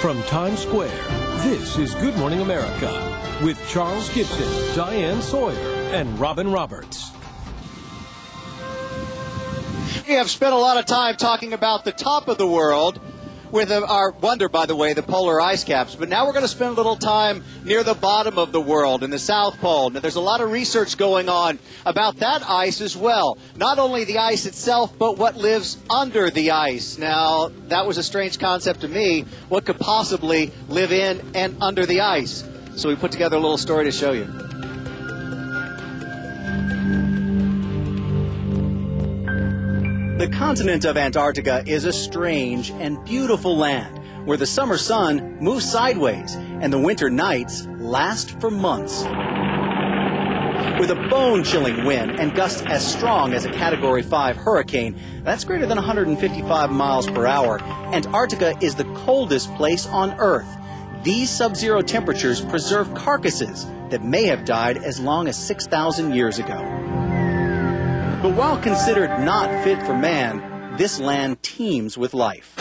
From Times Square, this is Good Morning America with Charles Gibson, Diane Sawyer, and Robin Roberts. We have spent a lot of time talking about the top of the world with our wonder, by the way, the polar ice caps. But now we're going to spend a little time near the bottom of the world in the South Pole. Now, there's a lot of research going on about that ice as well. Not only the ice itself, but what lives under the ice. Now, that was a strange concept to me. What could possibly live in and under the ice? So we put together a little story to show you. The continent of Antarctica is a strange and beautiful land where the summer sun moves sideways and the winter nights last for months. With a bone-chilling wind and gusts as strong as a Category 5 hurricane, that's greater than 155 miles per hour, Antarctica is the coldest place on Earth. These sub-zero temperatures preserve carcasses that may have died as long as 6,000 years ago. But while considered not fit for man, this land teems with life.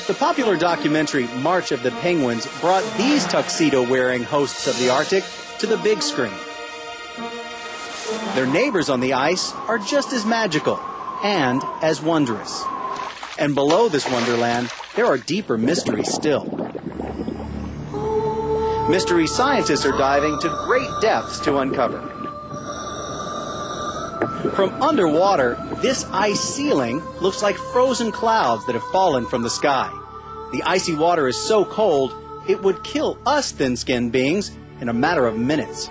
The popular documentary March of the Penguins brought these tuxedo-wearing hosts of the Arctic to the big screen. Their neighbors on the ice are just as magical and as wondrous. And below this wonderland, there are deeper mysteries still. Mystery scientists are diving to great depths to uncover. From underwater, this ice ceiling looks like frozen clouds that have fallen from the sky. The icy water is so cold, it would kill us thin-skinned beings in a matter of minutes.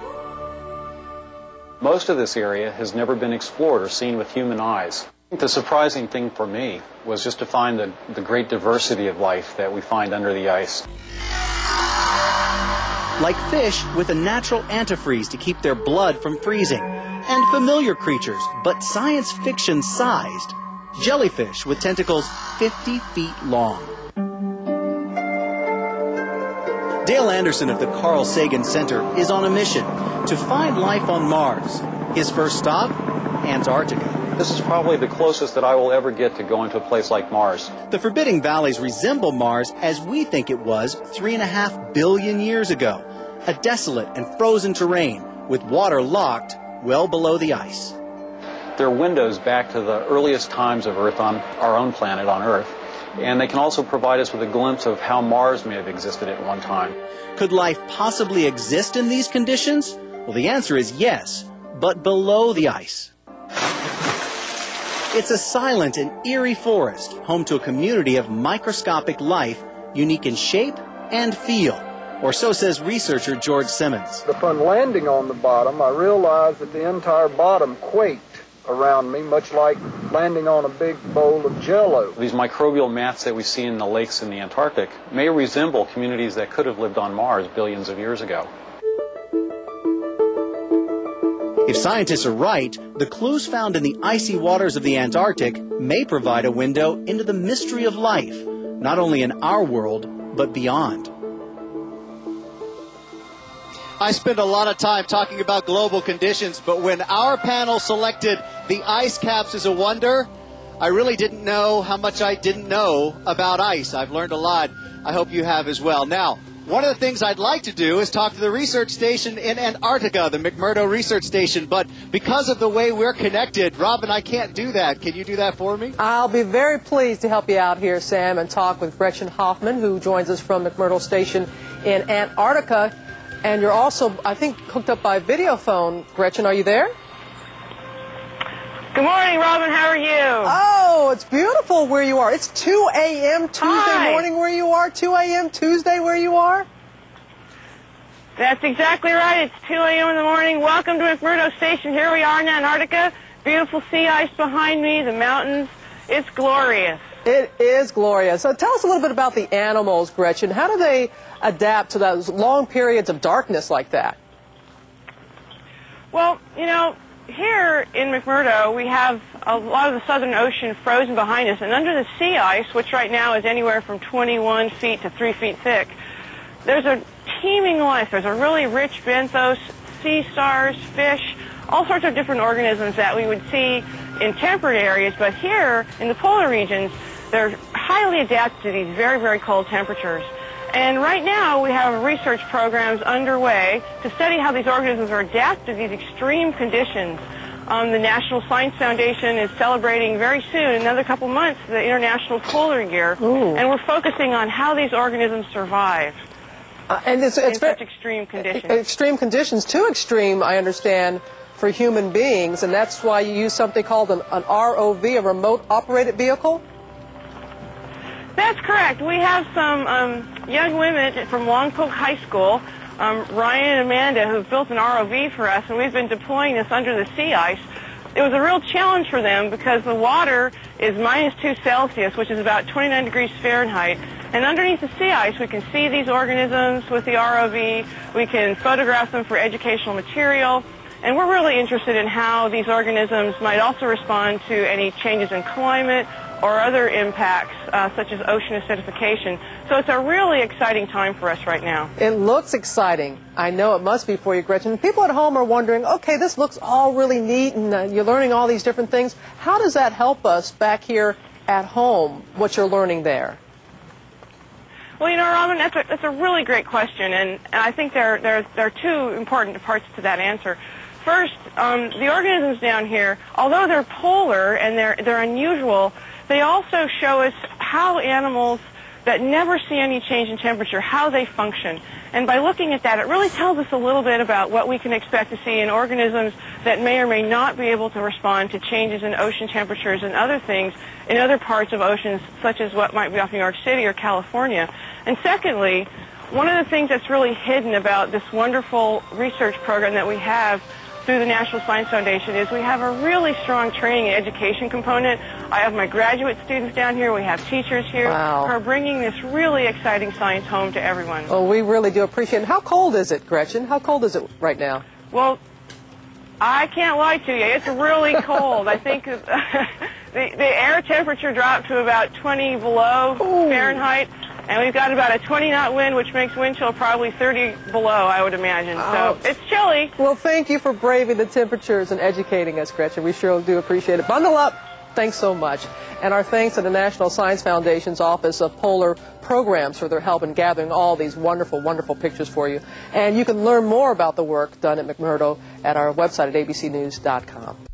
Most of this area has never been explored or seen with human eyes. The surprising thing for me was just to find the great diversity of life that we find under the ice. Like fish with a natural antifreeze to keep their blood from freezing, and familiar creatures, but science fiction sized. Jellyfish with tentacles 50 feet long. Dale Anderson of the Carl Sagan Center is on a mission to find life on Mars. His first stop, Antarctica. This is probably the closest that I will ever get to going to a place like Mars. The forbidding valleys resemble Mars as we think it was 3.5 billion years ago. A desolate and frozen terrain with water locked well below the ice. They're windows back to the earliest times of Earth on our own planet on Earth. And they can also provide us with a glimpse of how Mars may have existed at one time. Could life possibly exist in these conditions? Well, the answer is yes, but below the ice. It's a silent and eerie forest, home to a community of microscopic life, unique in shape and feel. Or so says researcher George Simmons. Upon landing on the bottom, I realized that the entire bottom quaked around me, much like landing on a big bowl of Jell-O. These microbial mats that we see in the lakes in the Antarctic may resemble communities that could have lived on Mars billions of years ago. If scientists are right, the clues found in the icy waters of the Antarctic may provide a window into the mystery of life, not only in our world, but beyond. I spent a lot of time talking about global conditions, but when our panel selected the ice caps as a wonder, I really didn't know how much I didn't know about ice. I've learned a lot. I hope you have as well. Now, one of the things I'd like to do is talk to the research station in Antarctica, the McMurdo Research Station, but because of the way we're connected, Robin, I can't do that. Can you do that for me? I'll be very pleased to help you out here, Sam, and talk with Gretchen Hoffman, who joins us from McMurdo Station in Antarctica. And you're also, I think, hooked up by video phone. Gretchen, are you there? Good morning, Robin. How are you? Oh, it's beautiful where you are. It's 2 a.m. Tuesday morning where you are, 2 a.m. Tuesday where you are? That's exactly right. It's 2 a.m. in the morning. Welcome to McMurdo Station. Here we are in Antarctica. Beautiful sea ice behind me, the mountains. It's glorious. It is glorious. So tell us a little bit about the animals, Gretchen. How do they adapt to those long periods of darkness like that? Well, you know, here in McMurdo, we have a lot of the Southern Ocean frozen behind us, and under the sea ice, which right now is anywhere from 21 feet to 3 feet thick, there's a teeming life. There's a really rich benthos, sea stars, fish, all sorts of different organisms that we would see in temperate areas, but here in the polar regions, they're highly adapted to these very, very cold temperatures. And right now we have research programs underway to study how these organisms are adapted to these extreme conditions. The National Science Foundation is celebrating very soon, another couple months, the International Polar Year. Ooh. And we're focusing on how these organisms survive and it's in such extreme conditions. Extreme conditions, too extreme, I understand, for human beings, and that's why you use something called an ROV, a remote operated vehicle? That's correct. We have some young women from Longpoke High School, Ryan and Amanda, who've built an ROV for us, and we've been deploying this under the sea ice. It was a real challenge for them because the water is -2 Celsius, which is about 29 degrees Fahrenheit. And underneath the sea ice, we can see these organisms with the ROV. We can photograph them for educational material. And we're really interested in how these organisms might also respond to any changes in climate or other impacts, such as ocean acidification. So it's a really exciting time for us right now. It looks exciting. I know it must be for you, Gretchen. People at home are wondering, okay, this looks all really neat, and you're learning all these different things. How does that help us back here at home, what you're learning there? Well, you know, Robin, that's a really great question, and I think there are two important parts to that answer. First, the organisms down here, although they're polar and they're unusual, they also show us how animals that never see any change in temperature, how they function. And by looking at that, it really tells us a little bit about what we can expect to see in organisms that may or may not be able to respond to changes in ocean temperatures and other things in other parts of oceans, such as what might be off New York City or California. And secondly, one of the things that's really hidden about this wonderful research program that we have through the National Science Foundation is we have a really strong training and education component. I have my graduate students down here. We have teachers here Wow. who are bringing this really exciting science home to everyone. Well, we really do appreciate it. How cold is it, Gretchen? How cold is it right now? Well, I can't lie to you. It's really cold. I think the air temperature dropped to about 20 below Fahrenheit. And we've got about a 20-knot wind, which makes wind chill probably 30 below, I would imagine. So it's chilly. Well, thank you for braving the temperatures and educating us, Gretchen. We sure do appreciate it. Bundle up. Thanks so much. And our thanks to the National Science Foundation's Office of Polar Programs for their help in gathering all these wonderful, wonderful pictures for you. And you can learn more about the work done at McMurdo at our website at abcnews.com.